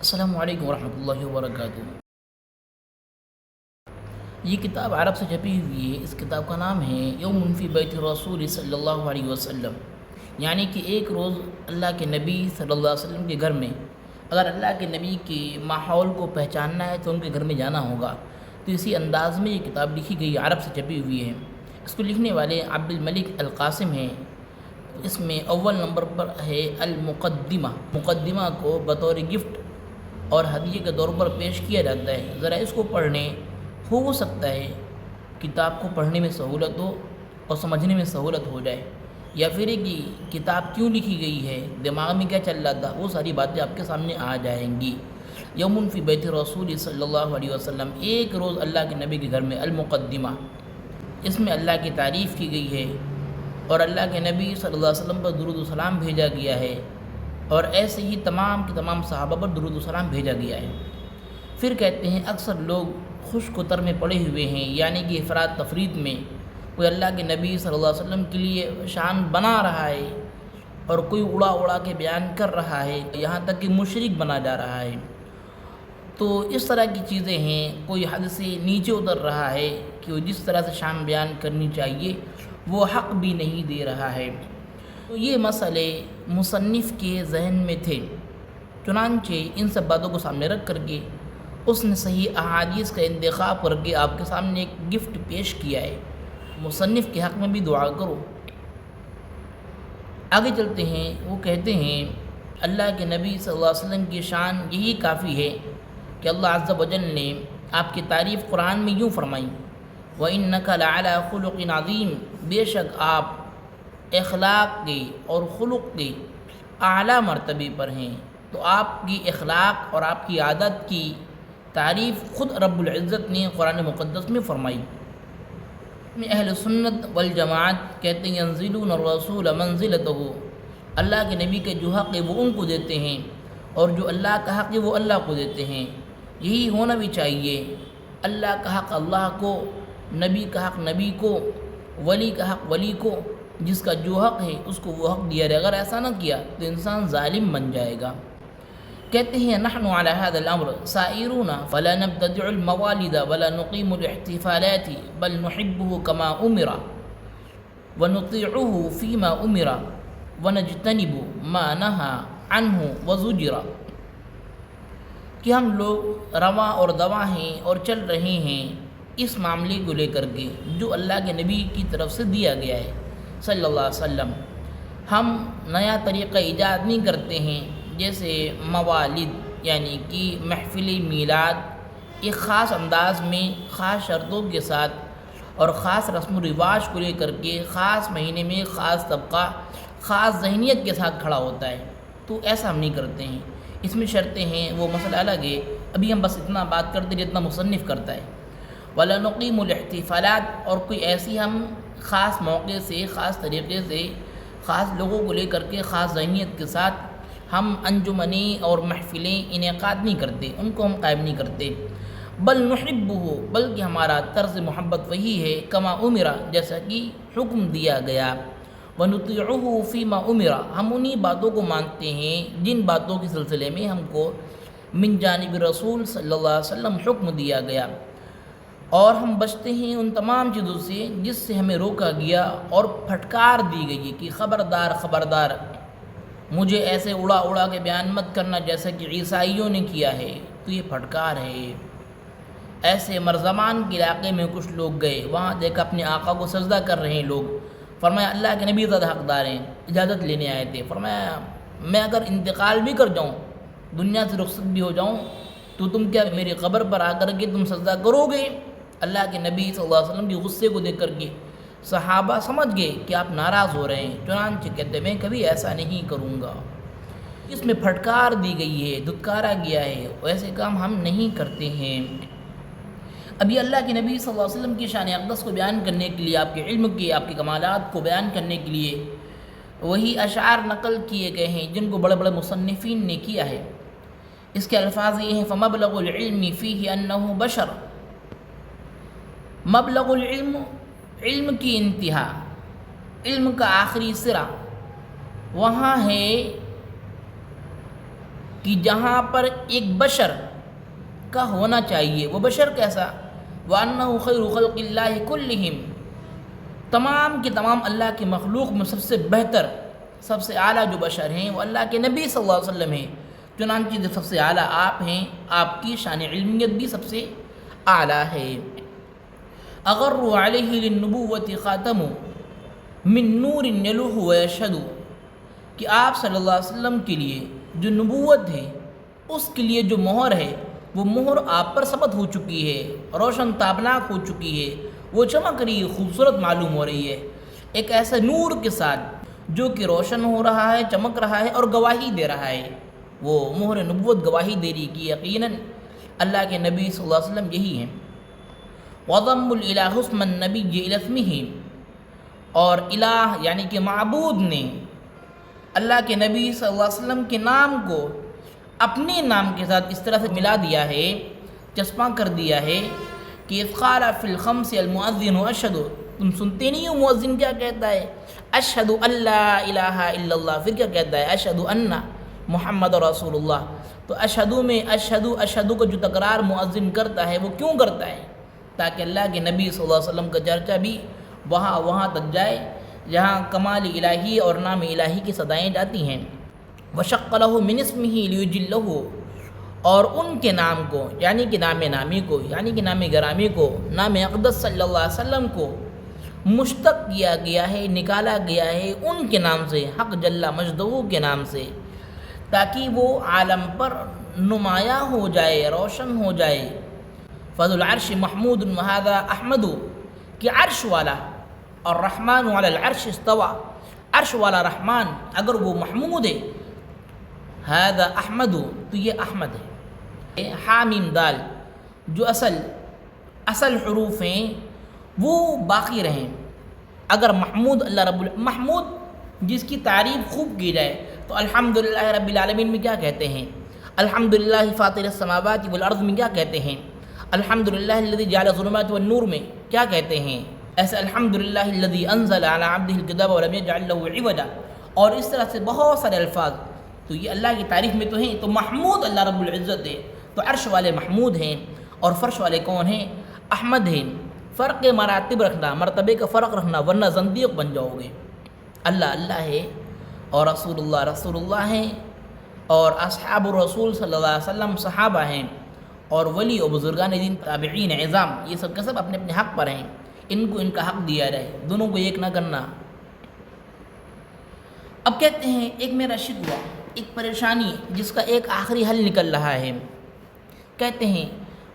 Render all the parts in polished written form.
السلام علیکم ورحمۃ اللہ وبرکاتہ۔ یہ کتاب عرب سے چھپی ہوئی ہے۔ اس کتاب کا نام ہے یوم فی بیت رسول صلی اللہ علیہ وسلم، یعنی کہ ایک روز اللہ کے نبی صلی اللہ علیہ وسلم کے گھر میں، اگر اللہ کے نبی کے ماحول کو پہچاننا ہے تو ان کے گھر میں جانا ہوگا۔ تو اسی انداز میں یہ کتاب لکھی گئی، عرب سے چھپی ہوئی ہے۔ اس کو لکھنے والے عبد الملک القاسم ہیں۔ اس میں اول نمبر پر ہے المقدمہ۔ مقدمہ کو بطور گفٹ اور ہدیے کے طور پر پیش کیا جاتا ہے۔ ذرا اس کو پڑھنے ہو سکتا ہے کتاب کو پڑھنے میں سہولت ہو اور سمجھنے میں سہولت ہو جائے، یا پھر کہ کتاب کیوں لکھی گئی ہے، دماغ میں کیا چل رہا تھا، وہ ساری باتیں آپ کے سامنے آ جائیں گی۔ یوم فی بیت رسول صلی اللہ علیہ وسلم، ایک روز اللہ کے نبی کے گھر میں۔ المقدمہ، اس میں اللہ کی تعریف کی گئی ہے اور اللہ کے نبی صلی اللہ علیہ وسلم پر درود و سلام بھیجا گیا ہے، اور ایسے ہی تمام کے تمام صحابہ پر درود و سلام بھیجا گیا ہے۔ پھر کہتے ہیں اکثر لوگ خشک و تر میں پڑے ہوئے ہیں، یعنی کہ افراد تفرید میں کوئی اللہ کے نبی صلی اللہ علیہ وسلم کے لیے شان بنا رہا ہے اور کوئی اڑا اڑا کے بیان کر رہا ہے، یہاں تک کہ مشرک بنا جا رہا ہے۔ تو اس طرح کی چیزیں ہیں، کوئی حد سے نیچے اتر رہا ہے کہ وہ جس طرح سے شان بیان کرنی چاہیے وہ حق بھی نہیں دے رہا ہے۔ تو یہ مسئلے مصنف کے ذہن میں تھے، چنانچہ ان سب باتوں کو سامنے رکھ کر کے اس نے صحیح احادیث کا انتخاب کر کے آپ کے سامنے ایک گفٹ پیش کیا ہے۔ مصنف کے حق میں بھی دعا کرو۔ آگے چلتے ہیں۔ وہ کہتے ہیں اللہ کے نبی صلی اللہ علیہ وسلم کی شان یہی کافی ہے کہ اللہ عز و جل نے آپ کی تعریف قرآن میں یوں فرمائی، وَإِنَّكَ لَعَلَىٰ خُلُقٍ عَظِيمٍ، بے شک آپ اخلاق کے اور خلق کے اعلیٰ مرتبے پر ہیں۔ تو آپ کی اخلاق اور آپ کی عادت کی تعریف خود رب العزت نے قرآن مقدس میں فرمائی۔ میں اہل سنت والجماعت کہتے ہیں ینزلون الرسول منزلتہ، اللہ کے نبی کے جو حق ہے وہ ان کو دیتے ہیں، اور جو اللہ کا حق ہے وہ اللہ کو دیتے ہیں۔ یہی ہونا بھی چاہیے، اللہ کا حق اللہ کو، نبی کا حق نبی کو، ولی کا حق ولی کو، جس کا جو حق ہے اس کو وہ حق دیا جائے۔ اگر ایسا نہ کیا تو انسان ظالم بن جائے گا۔ کہتے ہیں نحن على هذا الامر سائرون فلا نبتدع الموالد ولا نقيم الاحتفالات بل نحبه كما امر ونطيعه فيما امر ونجتنب ما نهى عنه وزجر، کہ ہم لوگ رواں اور دواں ہیں اور چل رہے ہیں اس معاملے کو لے کر کے جو اللہ کے نبی کی طرف سے دیا گیا ہے صلی اللہ علیہ وسلم۔ ہم نیا طریقہ ایجاد نہیں کرتے ہیں، جیسے موالد یعنی کہ محفل میلاد، ایک خاص انداز میں، خاص شرطوں کے ساتھ اور خاص رسم و رواج کو لے کر کے خاص مہینے میں خاص طبقہ خاص ذہنیت کے ساتھ کھڑا ہوتا ہے، تو ایسا ہم نہیں کرتے ہیں۔ اس میں شرطیں ہیں، وہ مسئلہ الگ ہے، ابھی ہم بس اتنا بات کرتے جتنا مصنف کرتا ہے۔ ولا نقیم الاحتفالات، اور کوئی ایسی ہم خاص موقع سے، خاص طریقے سے، خاص لوگوں کو لے کر کے خاص ذہنیت کے ساتھ ہم انجمنیں اور محفلیں انعقاد نہیں کرتے، ان کو ہم قائم نہیں کرتے۔ بل نحبہ، بلکہ ہمارا طرز محبت وہی ہے، کما امرا، جیسا کہ حکم دیا گیا۔ ونطیعہ فیما امرا، ہم انہی باتوں کو مانتے ہیں جن باتوں کے سلسلے میں ہم کو من جانب رسول صلی اللہ علیہ وسلم حکم دیا گیا، اور ہم بچتے ہیں ان تمام چیزوں سے جس سے ہمیں روکا گیا اور پھٹکار دی گئی ہے کہ خبردار خبردار، مجھے ایسے اڑا اڑا کے بیان مت کرنا جیسا کہ عیسائیوں نے کیا ہے، تو یہ پھٹکار ہے۔ ایسے مرزمان کے علاقے میں کچھ لوگ گئے، وہاں دیکھا اپنے آقا کو سجدہ کر رہے ہیں لوگ، فرمایا اللہ کے نبی زیادہ حقدار ہیں، اجازت لینے آئے تھے۔ فرمایا میں اگر انتقال بھی کر جاؤں، دنیا سے رخصت بھی ہو جاؤں، تو تم کیا میری قبر پر آ کر کے تم سجدہ کرو گے؟ اللہ کے نبی صلی اللہ علیہ وسلم کے غصے کو دیکھ کر کے صحابہ سمجھ گئے کہ آپ ناراض ہو رہے ہیں، چنانچہ کہتے میں کبھی ایسا نہیں کروں گا۔ اس میں پھٹکار دی گئی ہے، دھتکارا گیا ہے، ایسے کام ہم نہیں کرتے ہیں۔ ابھی اللہ کے نبی صلی اللہ علیہ وسلم کی شان اقدس کو بیان کرنے کے لیے، آپ کے علم کے، آپ کے کمالات کو بیان کرنے کے لیے وہی اشعار نقل کیے گئے ہیں جن کو بڑے بڑے مصنفین نے کیا ہے۔ اس کے الفاظ یہ ہیں فَمَبْلَغُ الْعِلْمِ فِيهِ أَنَّهُ بَشَرٌ، مبلغ العلم، علم کی انتہا، علم کا آخری سرا وہاں ہے کہ جہاں پر ایک بشر کا ہونا چاہیے، وہ بشر کیسا؟ وَأَنَّهُ خَيْرُ خَلْقِ اللَّهِ كُلِّهِمْ، تمام کے تمام اللہ کی مخلوق میں سب سے بہتر، سب سے اعلیٰ جو بشر ہیں وہ اللہ کے نبی صلی اللہ علیہ وسلم ہیں، چنانچہ جو سب سے اعلیٰ آپ ہیں، آپ کی شان علمیت بھی سب سے اعلیٰ ہے۔ اغر علیہ للنبوۃ خاتم من نور یلوح ویشہد، کہ آپ صلی اللہ علیہ وسلم کے لیے جو نبوت ہے اس کے لیے جو مہر ہے وہ مہر آپ پر ثبت ہو چکی ہے، روشن تابناک ہو چکی ہے، وہ چمک رہی ہے، خوبصورت معلوم ہو رہی ہے، ایک ایسے نور کے ساتھ جو کہ روشن ہو رہا ہے، چمک رہا ہے اور گواہی دے رہا ہے، وہ مہر نبوت گواہی دے رہی کہ یقیناً اللہ کے نبی صلی اللہ علیہ وسلم یہی ہیں۔ وَضَمُّ الْإِلَٰهُ اسْمَ النَّبِيِّ إِلَى اسْمِهِ، اور الہ یعنی کہ معبود نے اللہ کے نبی صلی اللہ علیہ وسلم کے نام کو اپنے نام کے ساتھ اس طرح سے ملا دیا ہے، چسپاں کر دیا ہے کہ اذ قال فی الخمس المؤذن اشہد، تم سنتے نہیں ہو مؤذن کیا کہتا ہے؟ اشہد ان لا الہ الا اللہ، پھر کیا کہتا ہے؟ اشہد ان محمد رسول اللہ۔ تو اشہدو میں اشہدو کو جو تکرار مؤذن کرتا ہے وہ کیوں کرتا ہے؟ تاکہ اللہ کے نبی صلی اللہ علیہ وسلم کا چرچا بھی وہاں تک جائے جہاں کمال الہی اور نام الہی کی صدائیں جاتی ہیں۔ وشق لہ من اسمہ لیجلہ، اور ان کے نام کو یعنی کہ نام نامی کو یعنی کہ نام گرامی کو، نام اقدس صلی اللہ علیہ وسلم کو مشتق کیا گیا ہے، نکالا گیا ہے ان کے نام سے، حق جل مجدہ کے نام سے، تاکہ وہ عالم پر نمایاں ہو جائے، روشن ہو جائے۔ فذو العرش محمود وہذا احمد، کہ عرش والا اور رحمان علی العرش استوى، عرش والا رحمان اگر وہ محمود ہے، هذا احمد تو یہ احمد ہے۔ حامیم دال جو اصل حروف ہیں وہ باقی رہیں، اگر محمود اللہ محمود جس کی تعریف خوب کی جائے تو الحمدللہ رب العالمین میں کیا کہتے ہیں؟ الحمدللہ فاطر السماوات والارض میں کیا کہتے ہیں؟ الحمدللہ الذی جعل الظلمات والنور میں کیا کہتے ہیں؟ ایسے الحمدللہ الذی انزل علی عبدہ الکتاب ولم یجعل لہ عوجا، اور اس طرح سے بہت سارے الفاظ تو یہ اللہ کی تعریف میں تو ہیں۔ تو محمود اللہ رب العزت ہے، تو عرش والے محمود ہیں اور فرش والے کون ہیں؟ احمد ہیں۔ فرق مراتب رکھنا، مرتبے کا فرق رکھنا، ورنہ زندیق بن جاؤ گے۔ اللہ اللہ ہے اور رسول اللہ ہیں، اور اصحاب الرسول صلی اللہ علیہ وسلم صحابہ ہیں، اور ولی و بزرگان دین تابعین اعظام یہ سب کے سب اپنے اپنے حق پر ہیں، ان کو ان کا حق دیا جائے، دونوں کو ایک نہ کرنا۔ اب کہتے ہیں ایک میرا شکوہ، ایک پریشانی جس کا ایک آخری حل نکل رہا ہے، کہتے ہیں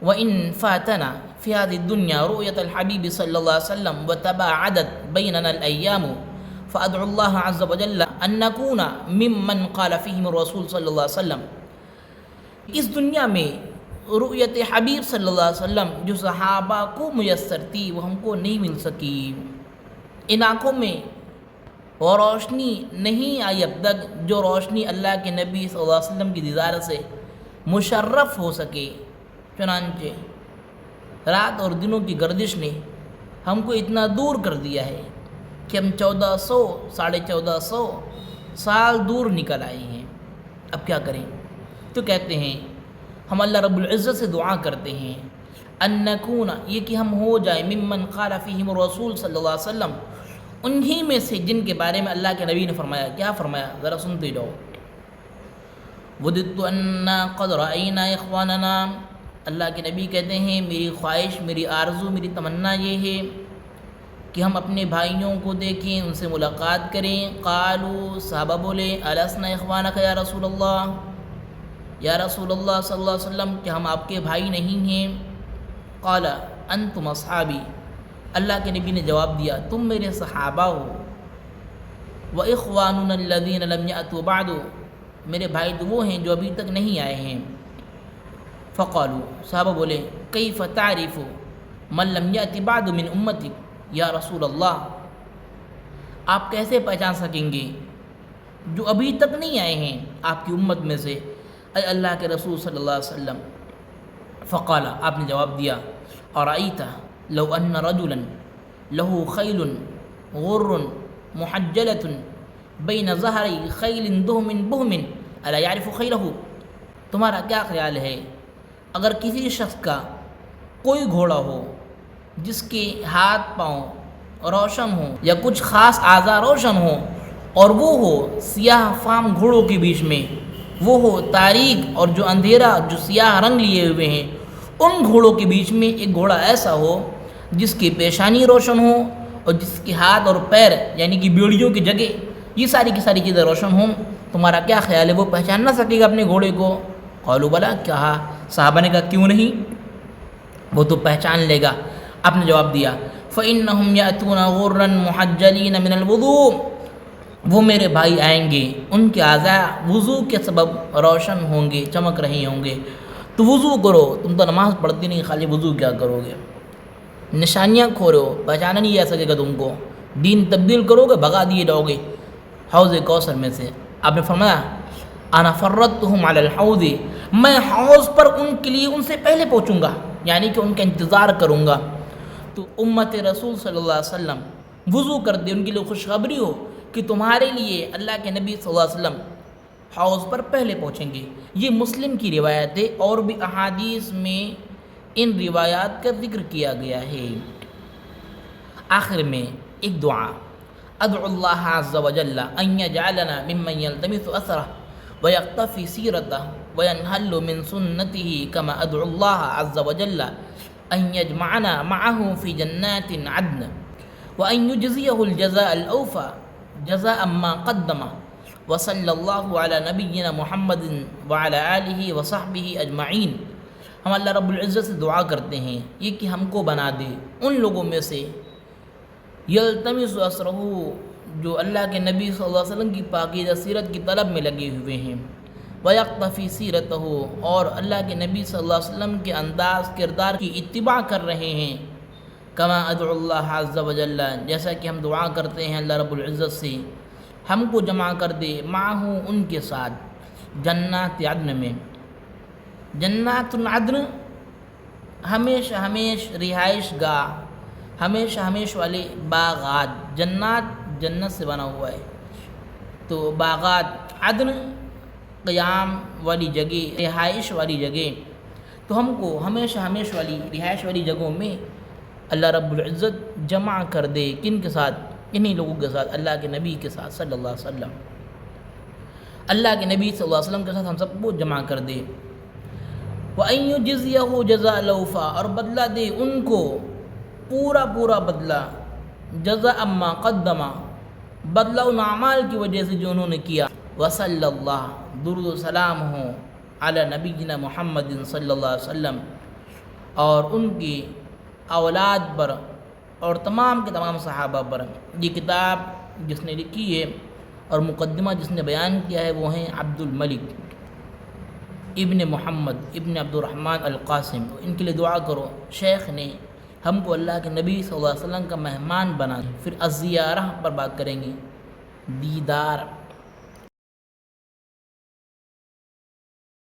وَإِن فَاتَنَا فِي هَذِهِ الدُّنْيَا رُؤْيَةَ الْحَبِيبِ صلی اللہ علیہ وسلم وَتَبَاعَدَتْ بَيْنَنَا الْأَيَّامُ فَأَدْعُو اللَّهَ عَزَّ وَجَلَّ أَن نَّكُونَ مِمَّنْ قَالَ فِيهِمُ الرَّسُولُ صلی اللہ علیہ وسلم، اس دنیا میں رؤیت حبیب صلی اللہ علیہ وسلم جو صحابہ کو میسر تھی وہ ہم کو نہیں مل سکی، ان آنکھوں میں وہ روشنی نہیں آئی اب تک جو روشنی اللہ کے نبی صلی اللہ علیہ وسلم کی دیدار سے مشرف ہو سکے۔ چنانچہ رات اور دنوں کی گردش نے ہم کو اتنا دور کر دیا ہے کہ ہم 1400 سال دور نکل آئے ہیں، اب کیا کریں؟ تو کہتے ہیں ہم اللہ رب العزت سے دعا کرتے ہیں ان نکون، یہ کہ ہم ہو جائیں ممن قال فیہم الرسول صلی اللہ علیہ وسلم، انہی میں سے جن کے بارے میں اللہ کے نبی نے فرمایا۔ کیا فرمایا؟ ذرا سنتے جاؤ۔ وَدِدْتُ أَنَّا قَدْ رَأَيْنَا إِخْوَانَنَا، اللہ کے نبی کہتے ہیں میری خواہش، میری آرزو، میری تمنا یہ ہے کہ ہم اپنے بھائیوں کو دیکھیں، ان سے ملاقات کریں۔ قالوا، صحابہ بولے أَلَسْنَا إِخْوَانَكَ یا رسول اللہ، یا رسول اللہ صلی اللہ علیہ وسلم کہ ہم آپ کے بھائی نہیں ہیں؟ قال انتم اصحابی، اللہ کے نبی نے جواب دیا تم میرے صحابہ ہو۔ وَإِخْوَانُنَا الَّذِينَ لَمْ يَأْتُوا بَعْدُ، میرے بھائی تو وہ ہیں جو ابھی تک نہیں آئے ہیں۔ فقالوا، صحابہ بولے كَيْفَ تَعْرِفُ مَنْ لَمْ يَأْتِ بَعْدُ مِنْ أُمَّتِكَ یا رسول اللہ، آپ کیسے پہچان سکیں گے جو ابھی تک نہیں آئے ہیں آپ کی امت میں سے، اے اللہ کے رسول صلی اللہ علیہ وسلم؟ فقال، آپ نے جواب دیا أَرَأَيْتَ لو ان رجلا له خیل غر محجلة بین ظہری خیل دہم بہم الا یعرف خیلہ، تمہارا کیا خیال ہے اگر کسی شخص کا کوئی گھوڑا ہو جس کے ہاتھ پاؤں روشن ہوں یا کچھ خاص اعضاء روشن ہوں اور وہ ہو سیاہ فام گھوڑوں کے بیچ میں، وہ ہو تاریک اور جو اندھیرا جو سیاہ رنگ لیے ہوئے ہیں، ان گھوڑوں کے بیچ میں ایک گھوڑا ایسا ہو جس کی پیشانی روشن ہو اور جس کے ہاتھ اور پیر یعنی کہ بیڑیوں کی جگہ یہ ساری کی ساری چیزیں روشن ہوں، تمہارا کیا خیال ہے وہ پہچان نہ سکے گا اپنے گھوڑے کو؟ قالوا بلا، کہا صحابہ نے کہا کیوں نہیں، وہ تو پہچان لے گا۔ آپ نے جواب دیا فَإِنَّهُمْ يَأْتُونَ غُرًّا مُحَجَّلِينَ مِنَ الْوُضُوءِ، وہ میرے بھائی آئیں گے ان کے اعضاء وضو کے سبب روشن ہوں گے، چمک رہے ہوں گے، تو وضو کرو، تم تو نماز پڑھتی نہیں، خالی وضو کیا کرو گے؟ نشانیاں کھو پہچانا نہیں جا سکے گا تم کو، دین تبدیل کرو گے، بھگا دیے جاؤ گے حوض کوثر میں سے۔ آپ نے فرمایا انا فرطتهم علی الحوض، میں حوض پر ان کے لیے ان سے پہلے پہنچوں گا، یعنی کہ ان کا انتظار کروں گا۔ تو امت رسول صلی اللہ علیہ وسلم وضو کر دے، ان کے لیے خوشخبری ہو کہ تمہارے لیے اللہ کے نبی صلی اللہ علیہ وسلم حوض پر پہلے پہنچیں گے۔ یہ مسلم کی روایت ہے، اور بھی احادیث میں ان روایات کا ذکر کیا گیا ہے۔ آخر میں ایک دعا، ادعو اللہ عز وجل ان یجعلنا ممن یلتمس اثرہ ویقتفی سیرتہ وینحل من سنتہ، کما ادعو اللہ عز وجل ان یجمعنا معه فی جنات عدن وان یجزیہ الجزاء الاوفى جزاء ما قدم، وصلی اللہ علی نبینا محمد وعلی آلہ وصحبہ اجمعین۔ ہم اللہ رب العزت سے دعا کرتے ہیں یہ کہ ہم کو بنا دے ان لوگوں میں سے یلتمس اثرہ، جو اللہ کے نبی صلی اللہ علیہ وسلم کی پاکیزہ سیرت کی طلب میں لگے ہوئے ہیں، ویقتفی سیرتہ، اور اللہ کے نبی صلی اللہ علیہ وسلم کے انداز کردار کی اتباع کر رہے ہیں، کما ادعو اللہ عز وجل، جیسا کہ ہم دعا کرتے ہیں اللہ رب العزت سے ہم کو جمع کر دے معہو ان کے ساتھ جنات عدن میں۔ جنات عدن ہمیشہ ہمیش رہائش گاہ، ہمیشہ ہمیش والے باغات، جنات جنت سے بنا ہوا ہے، تو باغات عدن قیام والی جگہ، رہائش والی جگہ، تو ہم کو ہمیشہ ہمیش والی رہائش والی جگہوں میں اللہ رب العزت جمع کر دے، کن کے ساتھ؟ انہی لوگوں کے ساتھ، اللہ کے نبی کے ساتھ صلی اللہ علیہ وسلم، اللہ کے نبی صلی اللہ علیہ وسلم کے ساتھ ہم سب کو جمع کر دے۔ وَأَن يُجْزِيَهُ جَزَاءَ الْأَوْفَىٰ، اور بدلہ دے ان کو پورا پورا بدلہ، جزاء ما قدم، بدلہ ان اعمال کی وجہ سے جو انہوں نے کیا۔ وصلی اللہ، درود و سلام ہو علی نبینا محمد صلی اللہ علیہ وسلم، اور ان کی اولاد پر اور تمام کے تمام صحابہ پر۔ یہ کتاب جس نے لکھی ہے اور مقدمہ جس نے بیان کیا ہے وہ ہیں عبد الملک ابن محمد ابن عبد الرحمن القاسم۔ ان کے لیے دعا کرو، شیخ نے ہم کو اللہ کے نبی صلی اللہ علیہ وسلم کا مہمان بنا۔ پھر الزیارہ پر بات کریں گے، دیدار۔